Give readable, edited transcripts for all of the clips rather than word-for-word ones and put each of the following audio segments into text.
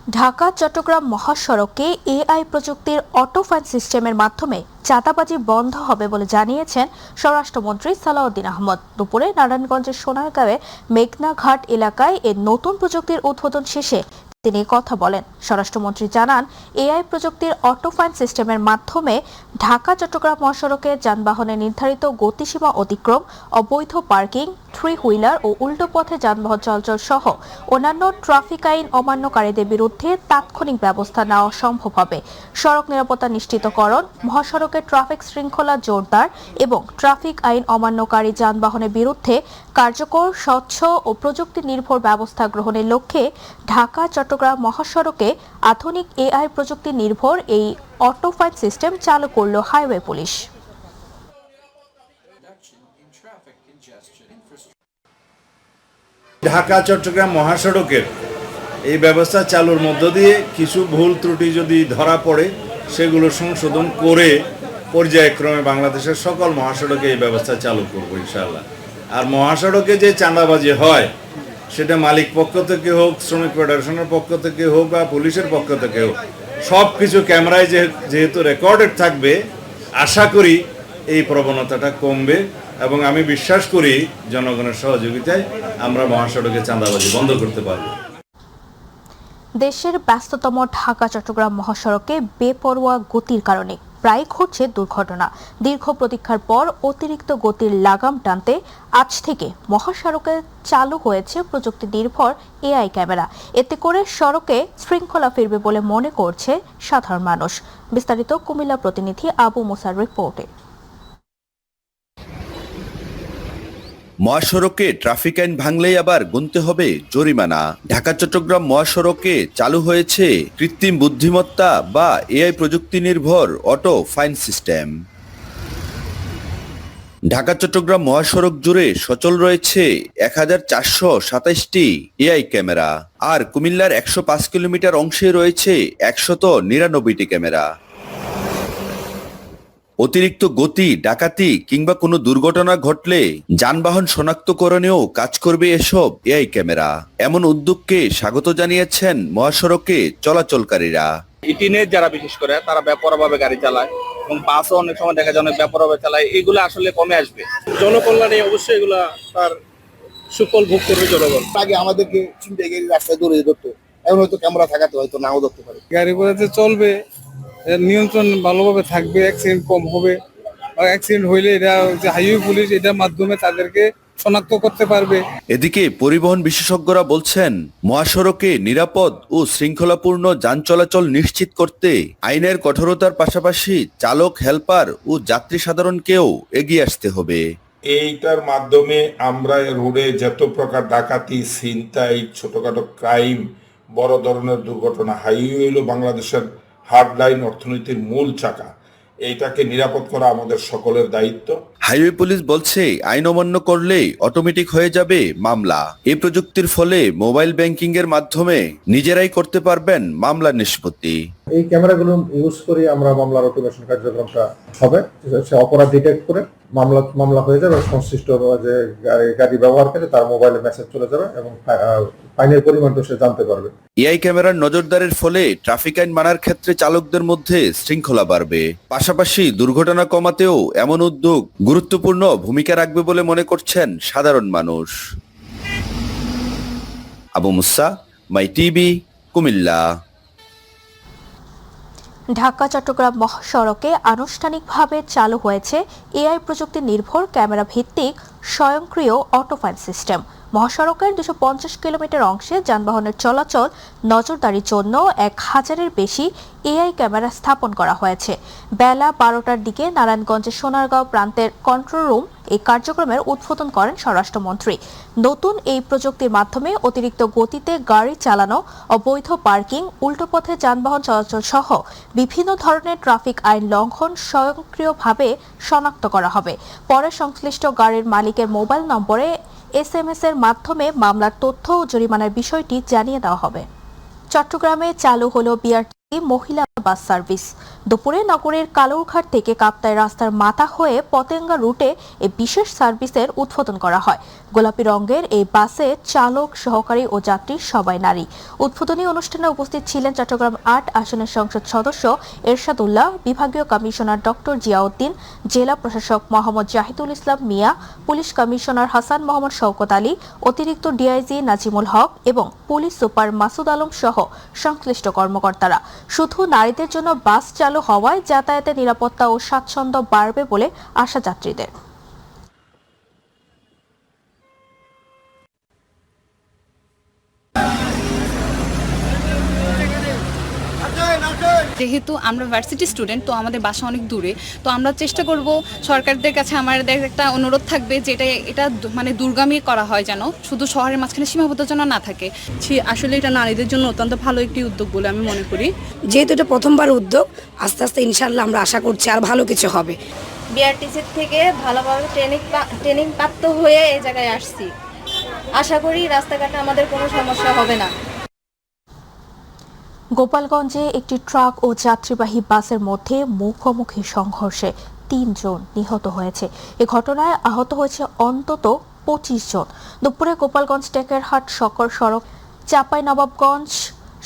ঢাকা চট্টগ্রাম মহাসড়কে এআই প্রযুক্তির auto fine সিস্টেমের মাধ্যমে চাঁদাবাজি বন্ধ হবে বলে জানিয়েছেন স্বরাষ্ট্রমন্ত্রী সালাউদ্দিন আহমদ। দুপুরে নারায়ণগঞ্জের সোনারগাঁওয়ে মেঘনাঘাট এলাকায় এ নতুন প্রযুক্তির উদ্বোধন শেষে তিনি কথা বলেন। স্বরাষ্ট্রমন্ত্রী জানান, এআই প্রযুক্তির অটো ফাইন সিস্টেমের মাধ্যমে ঢাকা চট্টগ্রাম মহাসড়কে যানবাহনের নির্ধারিত গতিসীমা অতিক্রম, অবৈধ পার্কিং, থ্রি হুইলার ও উল্টো পথে যানবাহন চলাচল সহ অন্যান্য ট্রাফিক আইন অমান্যকারীদের বিরুদ্ধে তাৎক্ষণিক ব্যবস্থা নেওয়া সম্ভব হবে। সড়ক নিরাপত্তা নিশ্চিতকরণ, মহাসড়কের ট্রাফিক শৃঙ্খলা জোরদার এবং ট্রাফিক আইন অমান্যকারী যানবাহনের বিরুদ্ধে কার্যকর, স্বচ্ছ ও প্রযুক্তি নির্ভর ব্যবস্থা গ্রহণের লক্ষ্যে ঢাকা চট্টগ্রাম মহাসড়কে আধুনিক এআই প্রযুক্তি নির্ভর এই অটো ফাইন সিস্টেম চালু করল হাইওয়ে পুলিশ। ঢাকা চট্টগ্রাম মহাসড়কের এই ব্যবস্থা চালুর মধ্য দিয়ে কিছু ভুল ত্রুটি যদি ধরা পড়ে সেগুলো সংশোধন করে পর্যায়ক্রমে বাংলাদেশের সকল মহাসড়কে এই ব্যবস্থা চালু করব ইনশাআল্লাহ। আর মহাসড়কে যে চাঁদাবাজি হয় সেটা মালিক পক্ষ থেকে হোক, শ্রমিক ফেডারেশনের পক্ষ থেকে হোক বা পুলিশের পক্ষ থেকে হোক, সব কিছু ক্যামেরায় যেহেতু রেকর্ডেড থাকবে, আশা করি এই প্রবণতাটা কমবে এবং আমি বিশ্বাস করি জনগণের সহযোগিতায় আমরা মহাসড়কে চাঁদাবাজি বন্ধ করতে পারব। দেশের ব্যস্ততম ঢাকা চট্টগ্রাম মহাসড়কে বেপরোয়া গতির কারণে প্রায় ঘটছে দুর্ঘটনা। দীর্ঘ প্রতীক্ষার পর অতিরিক্ত গতির লাগাম টানতে আজ থেকে মহাসড়কে চালু হয়েছে প্রযুক্তি নির্ভর এআই ক্যামেরা। এতে করে সড়কে শৃঙ্খলা ফিরবে বলে মনে করছে সাধারণ মানুষ। বিস্তারিত কুমিল্লা প্রতিনিধি আবু মুসার রিপোর্টে। মহাসড়কে ট্রাফিক আইন ভাঙলেই আবার গুনতে হবে জরিমানা। ঢাকা চট্টগ্রাম মহাসড়কে চালু হয়েছে কৃত্রিম বুদ্ধিমত্তা বা এআই প্রযুক্তি নির্ভর auto fine system. Dhaka Chattogram মহাসড়ক জুড়ে সচল রয়েছে 1427টি এআই ক্যামেরা, আর কুমিল্লার 105 কিলোমিটার অংশে রয়েছে 199টি ক্যামেরা। অতিরিক্ত গতি, ডাকাতি কিংবা কোনো দুর্ঘটনা ঘটলে যানবাহন শনাক্তকরণেও কাজ করবে এসব এআই ক্যামেরা। এমন উদ্যোগকে স্বাগত জানিয়েছেন মহাসড়কে চলাচলকারীরা। ইটিনের যারা বিশেষ করে তারা বেপরোয়াভাবে গাড়ি চালায় এবং বাসও অনেক সময় দেখা যায় অনেক বেপরোয়াভাবে চালায়, এগুলো আসলে কমে আসবে। জনকল্যাণে অবশ্যই এগুলা তার সুফল ভোগ করবে জনগণ। আগে আমাদেরকে চিন্তা গেলে রাস্তায় দৌড়ে ধরতো, এখন হয়তো ক্যামেরা থাকাতে হয়তো নাও ধরতে পারে। গাড়ি ঘোড়া যে চলবে, নিয়ন্ত্রণ ভালোভাবে থাকবে, অ্যাক্সিডেন্ট কম হবে। আর অ্যাক্সিডেন্ট হইলে এটা যে হাইওয়ে পুলিশ এটার মাধ্যমে তাদেরকে শনাক্ত করতে পারবে। এদিকে পরিবহন বিশেষজ্ঞরা বলছেন, মহাসড়কে নিরাপদ ও শৃঙ্খলাপূর্ণ যান চলাচল নিশ্চিত করতে আইনের কঠোরতার পাশাপাশি চালক, হেল্পার ও যাত্রী সাধারণকেও এগিয়ে আসতে হবে। এইটার মাধ্যমে আমরা রোডে যত প্রকার ডাকাতি, ছিনতাই, ছোটখাটো ক্রাইম, বড় ধরনের দুর্ঘটনা, হাইওয়ে হলো বাংলাদেশের হার্ডলাইন, অর্থনীতির মূল চাকা। এইটাকে নিরাপদ করা আমাদের সকলের দায়িত্ব। হাইওয়ে পুলিশ বলছে, আইন অমান্য করলে অটোমেটিক হয়ে যাবে মামলা। এই প্রযুক্তির ফলে মোবাইল ব্যাংকিং এর মাধ্যমে নিজেরাই করতে পারবেন মামলা নিষ্পত্তি। এই ক্যামেরাগুলো ইউজ করে আমরা মামলার অটোমেশন কার্যক্রমটা হবে। সে অপরাধ ডিটেক্ট করে মামলা হয়ে যাবে, সংশ্লিষ্ট যে গাড়ি ব্যবহার করে তার মোবাইলে মেসেজ চলে যাবে এবং ফাইনের পরিমাণটা সে জানতে পারবে। এআই ক্যামেরার নজরদারির ফলে ট্রাফিক আইন মানার ক্ষেত্রে চালকদের মধ্যে শৃঙ্খলা বাড়বে। পাশাপাশি দুর্ঘটনা কমাতেও এমন উদ্যোগ গুরুত্বপূর্ণ ভূমিকা রাখবে বলে মনে করছেন সাধারণ মানুষ। আবু মুসা, মাই টিভি, কুমিল্লা। ঢাকা চট্টগ্রাম মহাসড়কে আনুষ্ঠানিকভাবে চালু হয়েছে এআই প্রযুক্তি নির্ভর ক্যামেরা ভিত্তিক স্বয়ংক্রিয় অটো ফাইন সিস্টেম। মহাসড়কের 250 কিলোমিটার অংশে যানবাহনের চলাচল নজরদারির জন্য 1000-এর বেশি এআই ক্যামেরা স্থাপন করা হয়েছে। বেলা 12টার দিকে নারায়ণগঞ্জের সোনারগাঁও প্রান্তের কন্ট্রোল রুম এই কার্যক্রমের উদ্বোধন করেন স্বরাষ্ট্রমন্ত্রী। নতুন এই প্রযুক্তির মাধ্যমে অতিরিক্ত গতিতে গাড়ি চালানো, অবৈধ পার্কিং, উল্টো পথে যানবাহন চলাচল সহ বিভিন্ন ধরনের ট্রাফিক আইন লঙ্ঘন স্বয়ংক্রিয়ভাবে শনাক্ত করা হবে। পরে সংশ্লিষ্ট গাড়ির মালিকের মোবাইল নম্বরে SMS এর মাধ্যমে মামলার তথ্য ও জরিমানার বিষয়টি জানিয়ে দেওয়া হবে। চট্টগ্রামে চালু হলো BRT মহিলা বাস সার্ভিস। দুপুরে নগরের কালুরঘাট থেকে কাপ্তাই রাস্তার মাথা হয়ে পতেঙ্গা রুটে এই বিশেষ সার্ভিসের উদ্বোধন করা হয়। গোলাপি রঙের এই বাসে চালক, সহকারী ও যাত্রী সবাই নারী। উদ্বোধনী অনুষ্ঠানে উপস্থিত ছিলেন চট্টগ্রাম ৮ আসনের সংসদ সদস্য এরশাদুল্লাহ, বিভাগীয় কমিশনার ডক্টর জিয়াউদ্দিন, জেলা প্রশাসক মোহাম্মদ জাহিদুল ইসলাম মিয়া, পুলিশ কমিশনার হাসান মোহাম্মদ শওকত আলী, অতিরিক্ত ডিআইজি নাজিমুল হক এবং পুলিশ সুপার মাসুদ আলম সহ সংশ্লিষ্ট কর্মকর্তারা। শুধু নারীদের জন্য বাস চালু হওয়ায় যাতায়াতের নিরাপত্তা ও স্বাচ্ছন্দ্য বাড়বে বলে আশা যাত্রীদের। যেহেতু আমরা ভার্সিটি স্টুডেন্ট, তো আমাদের বাসা অনেক দূরে, তো আমরা চেষ্টা করব সরকারদের কাছে আমাদের একটা অনুরোধ থাকবে যে এটা মানে দূরগামী করা হয়, যেন শুধু শহরের মাঝখানে সীমাবদ্ধ যেন না থাকে। আসলে এটা নারীদের জন্য অত্যন্ত ভালো একটি উদ্যোগ বলে আমি মনে করি। যেহেতু এটা প্রথমবার উদ্যোগ, আস্তে আস্তে ইনশাআল্লাহ আমরা আশা করছি আর ভালো কিছু হবে। বিআরটিসির থেকে ভালোভাবে ট্রেনিং প্রাপ্ত হয়ে এই জায়গায় আসছি। আশা করি রাস্তাঘাটে আমাদের কোনো সমস্যা হবে না। গোপালগঞ্জে একটি ট্রাক ও যাত্রীবাহী বাসের মধ্যে মুখোমুখি সংঘর্ষে ৩ জন নিহত হয়েছে। এ ঘটনায় আহত হয়েছে অন্তত ২৫ জন। দুপুরে গোপালগঞ্জ টেকেরহাট সকর সড়ক চাঁপাইনবাবগঞ্জ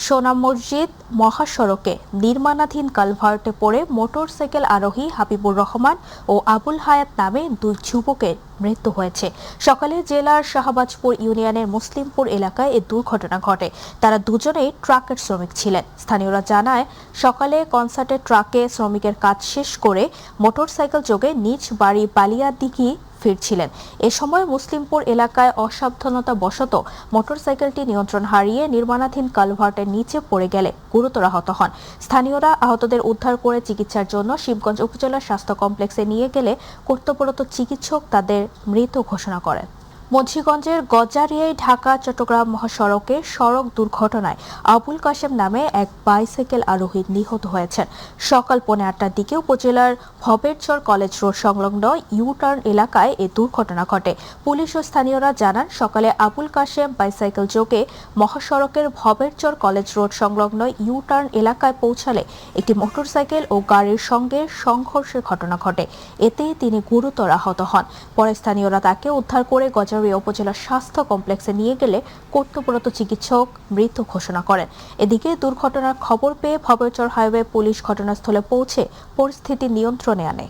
সোনা মসজিদ মহাসড়কে নির্মাণাধীন কালভার্টে পড়ে মোটরসাইকেল আরোহী হাবিবুর রহমান ও আবুল হায়াত নামে ২ যুবকের মৃত্যু হয়েছে। সকালে জেলার শাহবাজপুর ইউনিয়নের মুসলিমপুর এলাকায় এই দুর্ঘটনা ঘটে। তারা দুজনেই ট্রাকের শ্রমিক ছিলেন। স্থানীয়রা জানায়, সকালে কনসার্টের ট্রাকে শ্রমিকের কাজ শেষ করে মোটরসাইকেল যোগে নিজ বাড়ি বালিয়াদিঘি ফিরছিলেন। এ সময় মুসলিমপুর এলাকায় অসাবধানতা বশত মোটরসাইকেলটি নিয়ন্ত্রণ হারিয়ে নির্মাণাধীন কালভার্টের নিচে পড়ে গেলে গুরুতর আহত হন। স্থানীয়রা আহতদের উদ্ধার করে চিকিৎসার জন্য শিবগঞ্জ উপজেলা স্বাস্থ্য কমপ্লেক্সে নিয়ে গেলে কর্তব্যরত চিকিৎসক তাদের মৃত ঘোষণা করেন। মুন্সিগঞ্জের গজারিয়ায় ঢাকা চট্টগ্রাম মহাসড়কে সড়ক দুর্ঘটনায় আবুল কাশেম নামে এক বাইসাইকেল আরোহী নিহত হয়েছেন। সকাল 8:30টার দিকে উপজেলার ভবেরচর কলেজ রোড সংলগ্ন ইউটার্ন এলাকায় এই দুর্ঘটনা ঘটে। পুলিশ ও স্থানীয়রা জানান, সকালে আবুল কাশেম বাইসাইকেল যোগে মহাসড়কের ভবেরচর কলেজ রোড সংলগ্ন ইউটার্ন এলাকায় পৌঁছালে একটি মোটরসাইকেল ও গাড়ির সঙ্গে সংঘর্ষের ঘটনা ঘটে। এতে তিনি গুরুতর আহত হন। পরে স্থানীয়রা তাকে উদ্ধার করে উপজেলা স্বাস্থ্য কমপ্লেক্সে নিয়ে গেলে কর্তব্যরত চিকিৎসক মৃত ঘোষণা করেন। এদিকে দুর্ঘটনার খবর পেয়ে ভবেরচর হাইওয়ে পুলিশ ঘটনাস্থলে পৌঁছে পরিস্থিতি নিয়ন্ত্রণে আনে।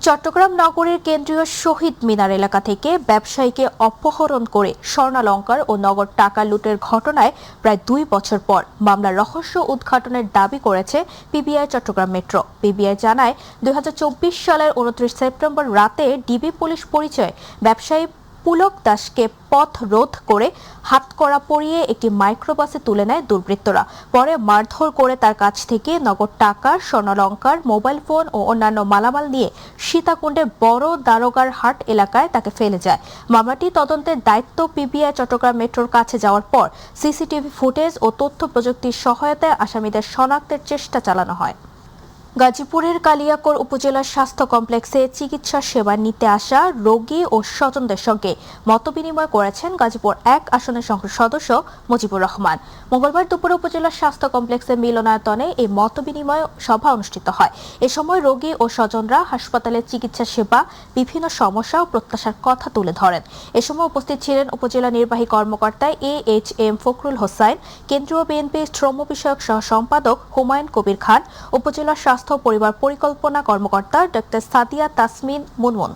চট্টগ্রাম নগরের কেন্দ্রীয় শহীদ মিনার এলাকা থেকে ব্যবসায়ীকে অপহরণ করে স্বর্ণালংকার ও নগদ টাকা লুটের ঘটনায় প্রায় 2 বছর পর মামলার রহস্য উদ্ঘাটনের দাবি করেছে পিবিআই চট্টগ্রাম মেট্রো। পিবিআই জানায়, 2024 সালের 29 সেপ্টেম্বর রাতে ডিবি পুলিশ পরিচয়ে ব্যবসায়ী পুলক দাসকে পথ রোধ করে হাতকড়া পরিয়ে একটি মাইক্রোবাসে তুলে নেয় দুর্বৃত্তরা। পরে মারধর করে তার কাছ থেকে নগদ টাকা, স্বর্ণালংকার, মোবাইল ফোন ও অন্যান্য মালামাল নিয়ে সীতাকুণ্ডের বড় দারোগার হাট এলাকায় তাকে ফেলে যায়। মামলাটি তদন্তের দায়িত্ব পিবিআই চট্টগ্রাম মেট্রোর কাছে যাওয়ার পর সিসিটিভি ফুটেজ ও তথ্য প্রযুক্তির সহায়তায় আসামিদের শনাক্তের চেষ্টা চালানো হয়। গাজীপুরের কালিয়াকৈর উপজেলা স্বাস্থ্য কমপ্লেক্সে চিকিৎসা সেবা নিতে আসা রোগী ও স্বজনদের সঙ্গে মতবিনিময় করেছেন গাজীপুর 1 আসনের সংসদ সদস্য মুজিবুর রহমান। মঙ্গলবার দুপুরে উপজেলা স্বাস্থ্য কমপ্লেক্সের মিলনায়তনে এই মতবিনিময় সভা অনুষ্ঠিত হয়। এ সময় রোগী ও স্বজনরা হাসপাতালের চিকিৎসা সেবা, বিভিন্ন সমস্যা ও প্রত্যাশার কথা তুলে ধরেন। এ সময় উপস্থিত ছিলেন উপজেলা নির্বাহী কর্মকর্তা AHM ফখরুল হোসাইন, কেন্দ্রীয় বিএনপি শ্রম বিষয়ক সহ সম্পাদক হুমায়ুন কবির খান, উপজেলা স্বাস্থ্য পরিবার পরিকল্পনা কর্মকর্তা ডক্টর সাদিয়া তাসমিন মুনমুন।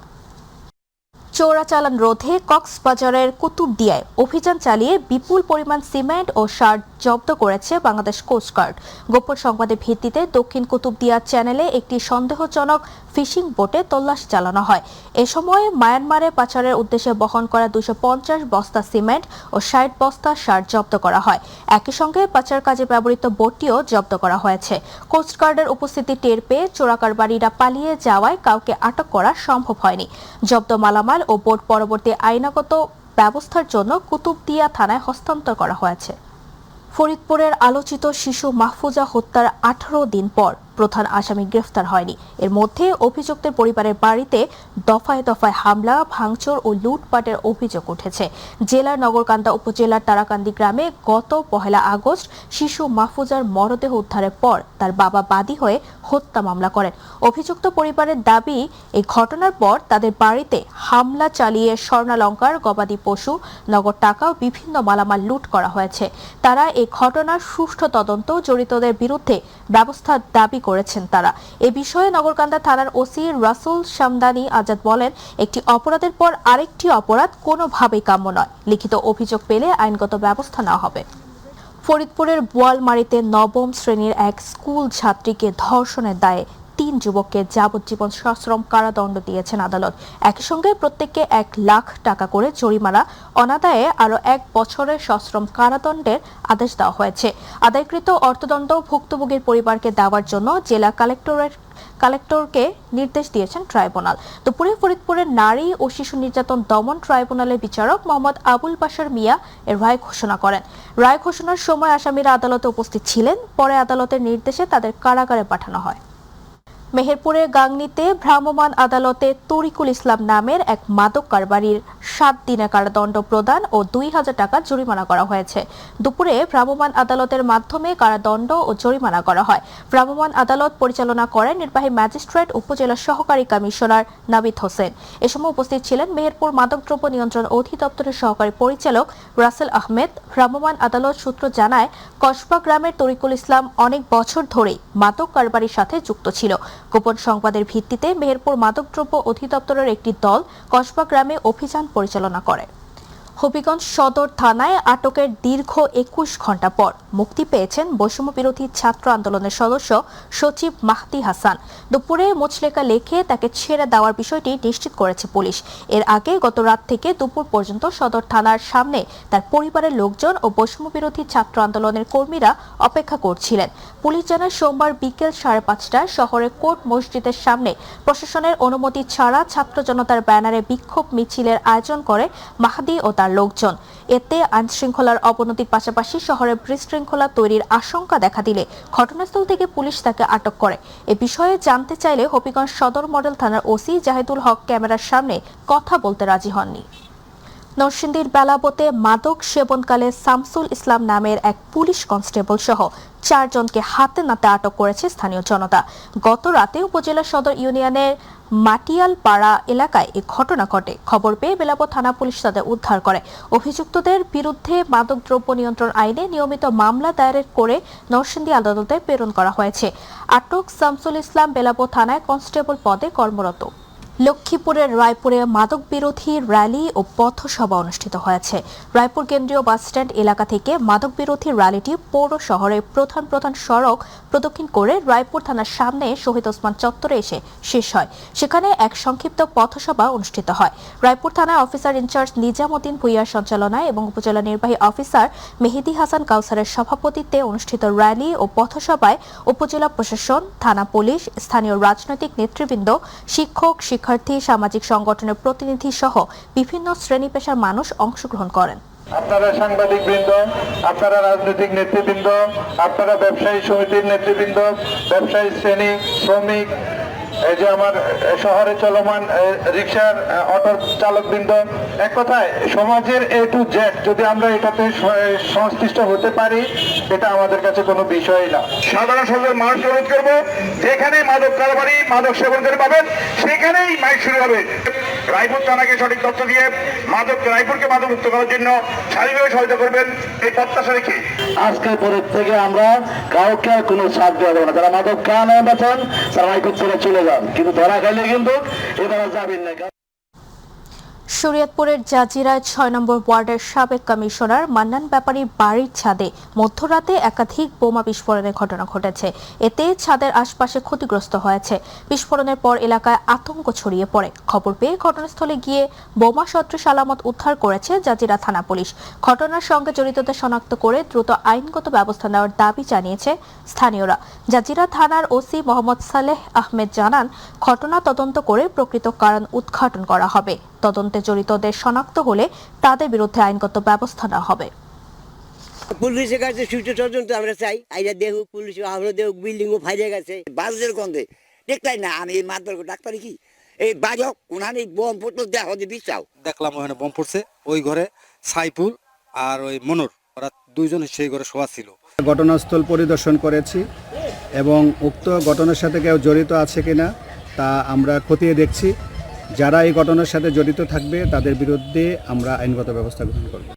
চোরাচালান রোধে কক্সবাজারের কুতুবদিয়ায় অভিযান চালিয়ে বিপুল পরিমাণ সিমেন্ট ও সার জব্দ করেছে বাংলাদেশ কোস্টগার্ড। গোপন সংবাদের ভিত্তিতে দক্ষিণ কুতুবদিয়া চ্যানেলে একটি সন্দেহজনক ফিশিং বোটে তল্লাশি চালানো হয়। এ সময় মায়ানমারে পাচারের উদ্দেশ্যে বহন করা 250 বস্তা সিমেন্ট ও 60 বস্তা সার জব্দ করা হয়। একই সঙ্গে পাচার কাজে ব্যবহৃত বোটটিও জব্দ করা হয়েছে। কোস্টগার্ডের উপস্থিতি টের পেয়ে চোরাকারবারীরা পালিয়ে যাওয়ায় কাউকে আটক করা সম্ভব হয়নি। জব্দ মালামাল ও বোট পরবর্তী আইনগত ব্যবস্থার জন্য কুতুবদিয়া থানায় হস্তান্তর করা হয়েছে। ফরিদপুরের আলোচিত শিশু মাহফুজা হত্যার 18 দিন পর প্রধান আসামি গ্রেফতার হয়নি। এর মধ্যে অভিযুক্তের পরিবারের বাড়িতে দফায় দফায় হামলা, ভাঙচুর ও লুটপাটের অভিযোগ উঠেছে। জেলার নগরকান্দা উপজেলার তারাকান্দি গ্রামে গত 1 আগস্ট শিশু মাহফুজার মরদেহ উদ্ধারের পর তার বাবা বাদী হয়ে হত্যা মামলা করেন। অভিযুক্ত পরিবারের দাবি, এই ঘটনার পর তাদের বাড়িতে হামলা চালিয়ে স্বর্ণালংকার, গবাদি পশু, নগদ টাকা ও বিভিন্ন মালামাল লুট করা হয়েছে। তারা এই ঘটনার সুষ্ঠু তদন্ত, জড়িতদের বিরুদ্ধে ব্যবস্থার দাবি করেছেন তারা। এ বিষয়ে নগরকান্দা থানার ওসি রাসুল শামদানি আজাদ বলেন, একটি অপরাধের পর আরেকটি অপরাধ কোনোভাবেই কাম্য নয়। লিখিত অভিযোগ পেলে আইনগত ব্যবস্থা নেওয়া হবে। ফরিদপুরের বোয়ালমারীতে নবম শ্রেণীর এক স্কুল ছাত্রীকে ধর্ষণের দায়ে 3 যুবককে যাবজ্জীবন সশ্রম কারাদণ্ড দিয়েছেন আদালত। একই সঙ্গে প্রত্যেককে 1 লাখ টাকা করে জরিমানা, অনাদায়ে আরও 1 বছরের সশ্রম কারাদণ্ডের আদেশ দেওয়া হয়েছে। আদায়কৃত অর্থদণ্ড ভুক্তভোগীর পরিবারকে দেওয়ার জন্য জেলা কালেক্টরকে নির্দেশ দিয়েছেন ট্রাইব্যুনাল। দুপুরে ফরিদপুরের নারী ও শিশু নির্যাতন দমন ট্রাইব্যুনালের বিচারক মোহাম্মদ আবুল বাশার মিয়া এর রায় ঘোষণা করেন। রায় ঘোষণার সময় আসামিরা আদালতে উপস্থিত ছিলেন। পরে আদালতের নির্দেশে তাদের কারাগারে পাঠানো হয়। মেহেরপুরের গাংনীতে ভ্রাম্যমাণ আদালতে তরিকুল ইসলাম নামের এক মাদক কারবারির 7 দিনের কারাদণ্ড প্রদান ও 2000 টাকা জরিমানা করা হয়েছে। দুপুরে ভ্রাম্যমাণ আদালতের মাধ্যমে কারাদণ্ড ও জরিমানা করা হয়। ভ্রাম্যমাণ আদালত পরিচালনা করেন নির্বাহী ম্যাজিস্ট্রেট উপজেলা সহকারী কমিশনার নাবিদ হোসেন। এ সময় উপস্থিত ছিলেন মেহেরপুর মাদকদ্রব্য নিয়ন্ত্রণ অধিদপ্তরের সহকারী পরিচালক রাসেল আহমেদ। ভ্রাম্যমাণ আদালত সূত্র জানায়, কসবা গ্রামের তরিকুল ইসলাম অনেক বছর ধরেই মাদক কারবারির সাথে যুক্ত ছিল। গোপন সংবাদের ভিত্তিতে মেহেরপুর মাদকদ্রব্য অধিদপ্তরের একটি দল কসবা গ্রামে অভিযান পরিচালনা করে। হবিগঞ্জ সদর থানায় আটকের দীর্ঘ 21 ঘণ্টা পর মুক্তি পেয়েছেন বৈষম্য বিরোধী ছাত্র আন্দোলনের সদস্য সচিব মাহদি হাসান। দুপুরে মুচলেকা লেখে তাকে ছেড়ে দেওয়ার বিষয়টি নিশ্চিত করেছে পুলিশ। এর আগে গত রাত থেকে দুপুর পর্যন্ত সদর থানার সামনে তার পরিবারের লোকজন ও বৈষম্য বিরোধী ছাত্র আন্দোলনের কর্মীরা অপেক্ষা করছিলেন। পুলিশ জানায়, সোমবার বিকেল 5:30টায় শহরের কোর্ট মসজিদের সামনে প্রশাসনের অনুমতি ছাড়া ছাত্র জনতার ব্যানারে বিক্ষোভ মিছিলের আয়োজন করে মাহদি ও তার লোকজন। এতে আইনশৃঙ্খলার অবনতির পাশাপাশি শহরে বিশৃঙ্খলা তৈরির আশঙ্কা দেখা দিলে ঘটনাস্থল থেকে পুলিশ তাকে আটক করে। এ বিষয়ে জানতে চাইলে হবিগঞ্জ সদর মডেল থানার ওসি জাহিদুল হক ক্যামেরার সামনে কথা বলতে রাজি হননি। নরসিংদীর বেলাবতে মাদক সেবনকালে শামসুল ইসলাম নামের এক পুলিশ কনস্টেবল সহ 4 জনকে হাতে নাতে আটক করেছে স্থানীয় জনতা। গত রাতে উপজেলা সদর ইউনিয়নের মাটিয়ালপাড়া এলাকায় এই ঘটনা ঘটে। খবর পেয়ে বেলাবো থানা পুলিশ তাদের উদ্ধার করে। অভিযুক্তদের বিরুদ্ধে মাদকদ্রব্য নিয়ন্ত্রণ আইনে নিয়মিত মামলা দায়ের করে নরসিংদী আদালতে প্রেরণ করা হয়েছে। আটক শামসুল ইসলাম বেলাবো থানায় কনস্টেবল পদে কর্মরত। লক্ষ্মীপুরের রায়পুরে মাদক বিরোধী র্যালি ও পথসভা অনুষ্ঠিত হয়েছে। রায়পুর কেন্দ্রীয় বাসস্ট্যান্ড এলাকা থেকে মাদক বিরোধী র্যালিটি পৌর শহরের প্রধান সড়ক প্রদক্ষিণ করে রায়পুর থানার সামনে শহীদ ওসমান চত্বরে এসে শেষ হয়। সেখানে এক সংক্ষিপ্ত পথসভা অনুষ্ঠিত হয়। রায়পুর থানায় অফিসার ইনচার্জ নিজামুদ্দিন ভুইয়ার সঞ্চালনায় এবং উপজেলা নির্বাহী অফিসার মেহেদি হাসান কাউসারের সভাপতিত্বে অনুষ্ঠিত র্যালি ও পথসভায় উপজেলা প্রশাসন, থানা পুলিশ, স্থানীয় রাজনৈতিক নেতৃবৃন্দ, শিক্ষক, শিক্ষার্থী, সামাজিক সংগঠনের প্রতিনিধি সহ বিভিন্ন শ্রেণী পেশার মানুষ অংশগ্রহণ করেন। আপনারা সাংবাদিক বৃন্দ, আপনারা রাজনৈতিক নেতৃবৃন্দ, আপনারা ব্যবসায়ী সমিতির নেতৃবৃন্দ, ব্যবসায়ী শ্রেণী, শ্রমিক, এই যে আমার শহরে চলমান রিক্সার অটো চালক বৃন্দ, এক কথায় সমাজের A to Z যদি আমরা এটাতে সংশ্লিষ্ট হতে পারি, এটা আমাদের কাছে কোনো বিষয় না। সাধারণ সমাজের মানুষ অনুরোধ করবো, যেখানে মাদক কারবারি, মাদক সেবনকারী পাবেন সেখানেই মাইক শুরু হবে। রায়পুর থানাকে সঠিক তথ্য দিয়ে রায়পুরকে মাদকমুক্ত করার জন্য শারীরিকভাবে সহায়তা করবেন, এই প্রত্যাশা রেখে আজকের পরের থেকে আমরা কাউকে কোনো ছাড় দেওয়া যাবে না। যারা মাদক খান আছেন তারা রায়পুর থেকে চলে যান, কিন্তু ধরা খাইলে কিন্তু এবার যাবেন না। শরীয়তপুরের জাজিরায় 6 নম্বর ওয়ার্ডের সাবেক কমিশনার মান্নান ব্যাপারীর বাড়ির ছাদে মধ্যরাতে একাধিক বোমা বিস্ফোরণের ঘটনা ঘটেছে। এতে ছাদের আশপাশে ক্ষতিগ্রস্ত হয়েছে। বিস্ফোরণের পর এলাকায় আতঙ্ক ছড়িয়ে পড়ে। খবর পেয়ে ঘটনাস্থলে গিয়ে বোমা সদৃশ আলামত উদ্ধার করেছে জাজিরা থানা পুলিশ। ঘটনার সঙ্গে জড়িতদের শনাক্ত করে দ্রুত আইনগত ব্যবস্থা নেওয়ার দাবি জানিয়েছে স্থানীয়রা। জাজিরা থানার ওসি মোহাম্মদ সালেহ আহমেদ জানান, ঘটনা তদন্ত করে প্রকৃত কারণ উদ্ঘাটন করা হবে। তদন্তে জড়িতদের শনাক্ত হলে তাদের বিরুদ্ধে আইনগত ব্যবস্থা নেওয়া হবে। পুলিশের কাছে সুষ্ঠু তদন্ত আমরা চাই, আইরা দেখুক পুলিশ, আমরা দেখুক বিল্ডিংও ফাইরে গেছে বাজের গন্ধে দেখতাই না আমি এই মাত্র ডাক্তারি কি এই বাজক কোনখানে বোম ফুটল দেখ বিশ্বাস দেখলাম ওখানে বোম পড়ছে, ওই ঘরে সাইফুল আর ওই মনোর, ওরা দুইজন সেই ঘরে শোয়া ছিল। ঘটনাস্থল পরিদর্শন করেছি এবং উক্ত ঘটনার সাথে কেউ জড়িত আছে কিনা তা আমরা খতিয়ে দেখছি। যারা এই ঘটনার সাথে জড়িত থাকবে তাদের বিরুদ্ধে আমরা আইনগত ব্যবস্থা গ্রহণ করব।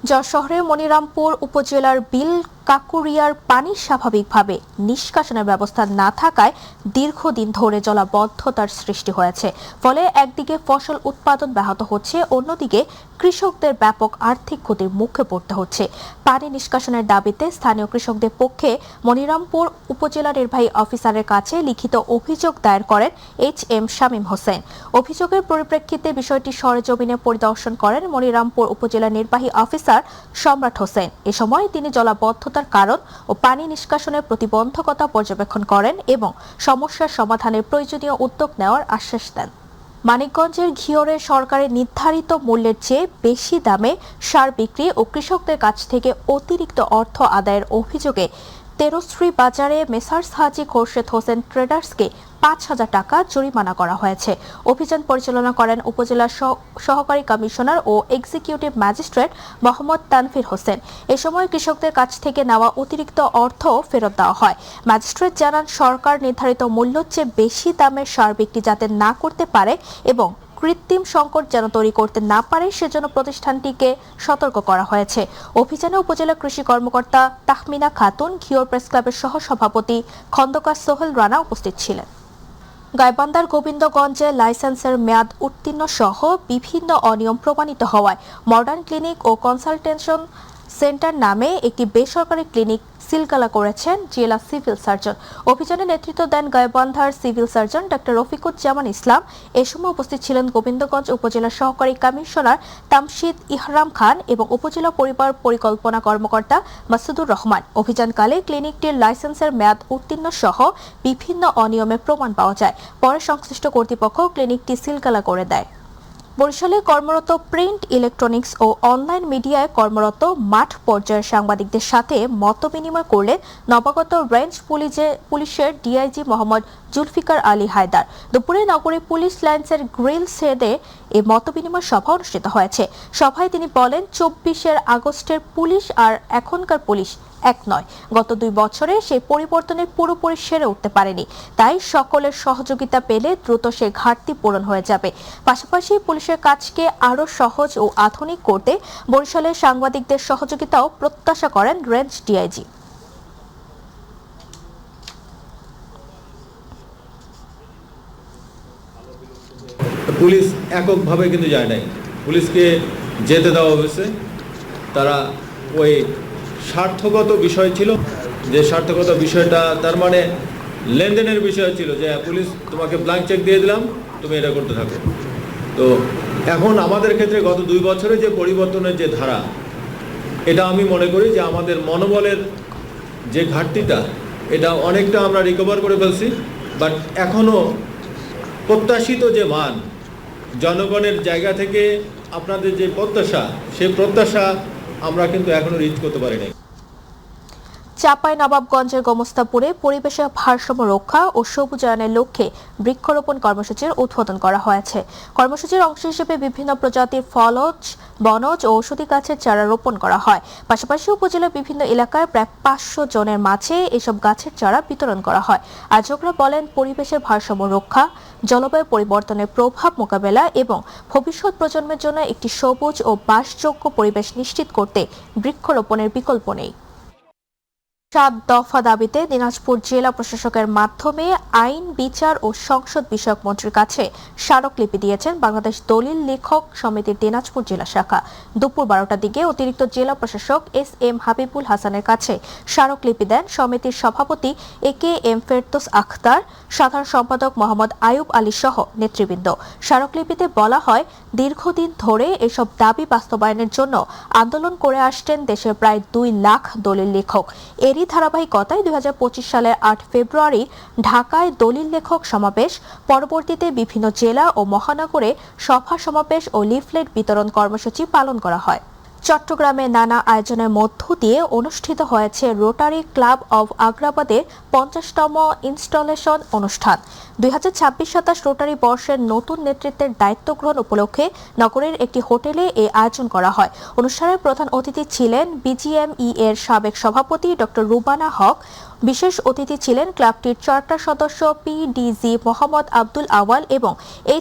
যশোর শহরের মনিরামপুর উপজেলার বিল কাকুরিয়ার পানি স্বাভাবিকভাবে নিষ্কাশনের ব্যবস্থা না থাকায় দীর্ঘদিন ধরে জলাবদ্ধতার সৃষ্টি হয়েছে। ফলে একদিকে ফসল উৎপাদন ব্যাহত হচ্ছে, অন্যদিকে কৃষকদের ব্যাপক আর্থিক ক্ষতির মুখে পড়তে হচ্ছে। পানি নিষ্কাশনের দাবিতে স্থানীয় কৃষকদের পক্ষে মনিরামপুর উপজেলা নির্বাহী অফিসারের কাছে লিখিত অভিযোগ দায়ের করেন HM শামীম হোসেন। অভিযোগের পরিপ্রেক্ষিতে বিষয়টি সরেজমিনে পরিদর্শন করেন মনিরামপুর উপজেলা নির্বাহী অফিসার সম্রাট হোসেন। এ সময় তিনি জলাবদ্ধতার কারণ ও পানি নিষ্কাশনের প্রতিবন্ধকতা পর্যবেক্ষণ করেন এবং সমস্যার সমাধানের প্রয়োজনীয় উদ্যোগ নেওয়ার আশ্বাস দেন। মানিকগঞ্জের ঘিওরে সরকারের নির্ধারিত মূল্যের চেয়ে বেশি দামে সার বিক্রি ও কৃষকদের কাছ থেকে অতিরিক্ত অর্থ আদায়ের অভিযোগে তেরশ্রী বাজারে মেসার্স হাজী খোরশেদ হোসেন ট্রেডার্সকে 5,000 টাকা জরিমানা করা হয়েছে। অভিযান পরিচালনা করেন উপজেলা সহকারী কমিশনার ও এক্সিকিউটিভ ম্যাজিস্ট্রেট মোহাম্মদ তানফির হোসেন। এ সময় কৃষকদের কাছ থেকে নেওয়া অতিরিক্ত অর্থ ফেরত দেওয়া হয়। ম্যাজিস্ট্রেট জানান, সরকার নির্ধারিত মূল্যের চেয়ে বেশি দামের সার বিক্রি যাতে না করতে পারে এবং কৃত্রিম সংকট যেন তৈরি করতে না পারে সেজন্য প্রতিষ্ঠানটিকে সতর্ক করা হয়েছে। অভিযানে উপজেলা কৃষি কর্মকর্তা তাহমিনা খাতুন, ঘিওর প্রেস ক্লাবের সহ সভাপতি খন্দকার সোহেল রানা উপস্থিত ছিলেন। গাইবান্ধার গোবিন্দগঞ্জে লাইসেন্সের মেয়াদ উত্তীর্ণ সহ বিভিন্ন অনিয়ম প্রমাণিত হওয়ায় মডার্ন ক্লিনিক ও কনসালটেশন সেন্টার নামে একটি বেসরকারি ক্লিনিক সিলগালা করেছেন জেলা সিভিল সার্জন। অভিযানে নেতৃত্ব দেন গাইবান্ধার সিভিল সার্জন ডক্টর রফিকুজ্জামান ইসলাম। এ সময় উপস্থিত ছিলেন গোবিন্দগঞ্জ উপজেলা সহকারী কমিশনার তামশিদ ইহরাম খান এবং উপজেলা পরিবার পরিকল্পনা কর্মকর্তা মাসুদুর রহমান। অভিযানকালে ক্লিনিকটির লাইসেন্সের মেয়াদ উত্তীর্ণ সহ বিভিন্ন অনিয়মের প্রমাণ পাওয়া যায়। পরে সংশ্লিষ্ট কর্তৃপক্ষ ক্লিনিকটি সিলগালা করে দেয়। বরিশালে কর্মরত প্রিন্ট, ইলেকট্রনিক্স ও অনলাইন মিডিয়ায় কর্মরত মাঠ পর্যায়ের সাংবাদিকদের সাথে মতবিনিময় করলেন নবাগত রেঞ্জ পুলিশের ডিআইজি মোহাম্মদ জুলফিকার আলী হায়দার। দুপুরে নগরী পুলিশ লাইন্সের গ্রিল শেডে এই মতবিনিময় সভা অনুষ্ঠিত হয়েছে। সভায় তিনি বলেন, 24 আগস্টের পুলিশ আর এখনকার পুলিশ এক নয়। গত 2 বছরে সেই পরিবর্তনের পুরোপুরি সেরে উঠতে পারেনি। তাই সকলের সহযোগিতা পেলে দ্রুত সে ঘাটতি পূরণ হয়ে যাবে। পাশাপাশি পুলিশের কাজকে আরও সহজ ও আধুনিক করতে বরিশালের সাংবাদিকদের সহযোগিতাও প্রত্যাশা করেন রেঞ্জ ডিআইজি। পুলিশ এককভাবে কিন্তু যায় নাই, পুলিশকে যেতে দেওয়া হয়েছে। তারা ওই স্বার্থগত বিষয় ছিল, যে স্বার্থগত বিষয়টা তার মানে লেনদেনের বিষয় ছিল, যে পুলিশ তোমাকে ব্ল্যাঙ্ক চেক দিয়ে দিলাম, তুমি এটা করতে থাকো। তো এখন আমাদের ক্ষেত্রে গত 2 বছরে যে পরিবর্তনের যে ধারা, এটা আমি মনে করি যে আমাদের মনোবলের যে ঘাটতিটা, এটা অনেকটা আমরা রিকভার করে ফেলছি। বাট এখনও প্রত্যাশিত যে মান, জনগণের জায়গা থেকে আপনাদের যে প্রত্যাশা, সেই প্রত্যাশা আমরা কিন্তু এখনো রিচ করতে পারি নাই। চাঁপাইনবাবগঞ্জের গোমস্তাপুরে পরিবেশের ভারসাম্য রক্ষা ও সবুজায়নের লক্ষ্যে বৃক্ষরোপণ কর্মসূচির উদ্বোধন করা হয়েছে। কর্মসূচির অংশ হিসেবে বিভিন্ন প্রজাতির ফলজ, বনজ ও ঔষধি গাছের চারা রোপণ করা হয়। পাশাপাশি উপজেলার বিভিন্ন এলাকায় প্রায় 500 জনের মাঝে এসব গাছের চারা বিতরণ করা হয়। আয়োজকরা বলেন, পরিবেশের ভারসাম্য রক্ষা, জলবায়ু পরিবর্তনের প্রভাব মোকাবেলা এবং ভবিষ্যৎ প্রজন্মের জন্য একটি সবুজ ও বাসযোগ্য পরিবেশ নিশ্চিত করতে বৃক্ষরোপণের বিকল্প নেই। 7 দফা দাবিতে দিনাজপুর জেলা প্রশাসকের মাধ্যমে আইন, বিচার ও সংসদ বিষয়ক মন্ত্রীর কাছে স্মারকলিপি দিয়েছেন বাংলাদেশ দলিল লেখক সমিতির দিনাজপুর জেলা শাখা। দুপুর 12টার দিকে অতিরিক্ত জেলা প্রশাসক SM হাবিবুল হাসানের কাছে স্মারকলিপি দেন সমিতির সভাপতি AK-M ফেরদৌস আখতার, সাধারণ সম্পাদক মোহাম্মদ আয়ুব আলী সহ নেতৃবৃন্দ। স্মারকলিপিতে বলা হয়, দীর্ঘদিন ধরে এসব দাবি বাস্তবায়নের জন্য আন্দোলন করে আসছেন দেশের প্রায় 2 লাখ দলিল লেখক। এরই ধারাবাহিকতায় 2025 সালের 8 ফেব্রুয়ারি ঢাকায় দলিল লেখক সমাবেশ, পরবর্তীতে বিভিন্ন জেলা ও মহানগরে সভা সমাবেশ ও লিফলেট বিতরণ কর্মসূচি পালন করা হয়। চট্টগ্রামে নানা আয়োজনের মধ্য দিয়ে অনুষ্ঠিত হয়েছে রোটারি ক্লাব অব আগ্রাবাদের 50তম ইনস্টলেশন অনুষ্ঠান। 2026-27 রোটারি বর্ষের নতুন নেতৃত্বের দায়িত্ব গ্রহণ উপলক্ষে নগরের একটি হোটেলে এই আয়োজন করা হয়। অনুষ্ঠানের প্রধান অতিথি ছিলেন বিজিএমই এর সাবেক সভাপতি ডক্টর রুবানা হক। বিশেষ অতিথি ছিলেন ক্লাবটির চার্টার সদস্য পিডিজি মোহাম্মদ আব্দুল আওয়াল এবং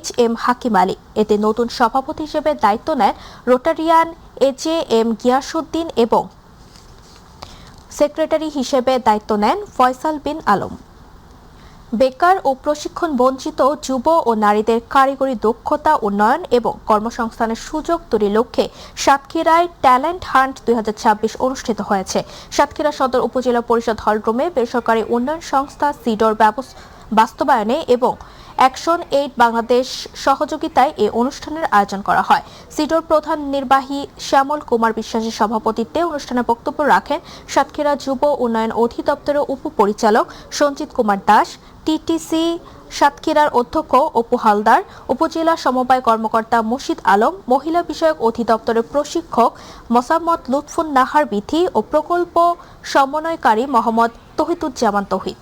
HM হাকিম আলী। এতে নতুন সভাপতি হিসেবে দায়িত্ব নেন রোটারিয়ান HM গিয়াসউদ্দিন এবং সেক্রেটারি হিসেবে দায়িত্ব নেন ফয়সাল বিন আলম। বেকার ও প্রশিক্ষণ বঞ্চিত যুব ও নারীদের কারিগরি দক্ষতা উন্নয়ন এবং কর্মসংস্থানের সুযোগ তৈরির লক্ষ্যে সাতক্ষীরায় ট্যালেন্ট হান্ট 2026 অনুষ্ঠিত হয়েছে। সাতক্ষীরা সদর উপজেলা পরিষদ হলরুমে বেসরকারি উন্নয়ন সংস্থা সিডর বাস্তবায়নে এবং অ্যাকশন এইড বাংলাদেশ সহযোগিতায় এই অনুষ্ঠানের আয়োজন করা হয়। সিডর প্রধান নির্বাহী শ্যামল কুমার বিশ্বাসের সভাপতিত্বে অনুষ্ঠানে বক্তব্য রাখেন সাতক্ষীরা যুব উন্নয়ন অধিদপ্তরের উপপরিচালক সঞ্জিত কুমার দাস, টিটিসি সাতক্ষীরার অধ্যক্ষ অপু হালদার, উপজেলা সমবায় কর্মকর্তা মুর্শিদ আলম, মহিলা বিষয়ক অধিদপ্তরের প্রশিক্ষক মোসাম্মদ লুৎফুন নাহার বিথি ও প্রকল্প সমন্বয়কারী মোহাম্মদ তহিদুজ্জামান তৌহিদ।